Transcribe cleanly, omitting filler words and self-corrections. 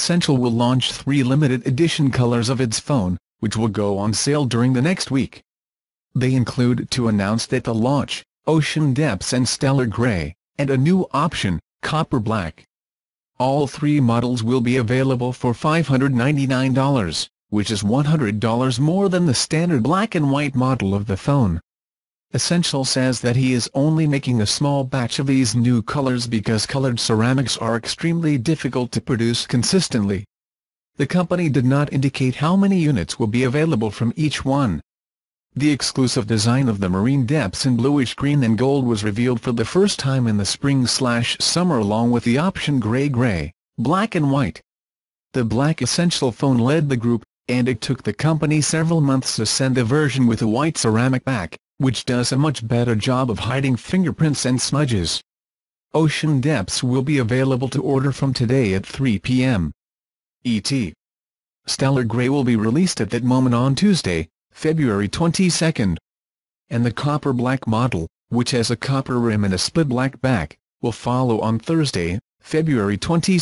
Essential will launch 3 limited edition colors of its phone, which will go on sale during the next week. They include to announce that the launch, Ocean Depths and Stellar Grey, and a new option, Copper Black. All 3 models will be available for $599, which is $100 more than the standard black and white model of the phone. Essential says that he is only making a small batch of these new colors because colored ceramics are extremely difficult to produce consistently. The company did not indicate how many units will be available from each one. The exclusive design of the marine depths in bluish green and gold was revealed for the first time in the spring/summer along with the option gray, black and white. The Black Essential phone led the group, and it took the company several months to send a version with a white ceramic back, which does a much better job of hiding fingerprints and smudges. Ocean Depths will be available to order from today at 3 p.m. ET. Stellar Grey will be released at that moment on Tuesday, February 22. And the Copper Black model, which has a copper rim and a split black back, will follow on Thursday, February 22.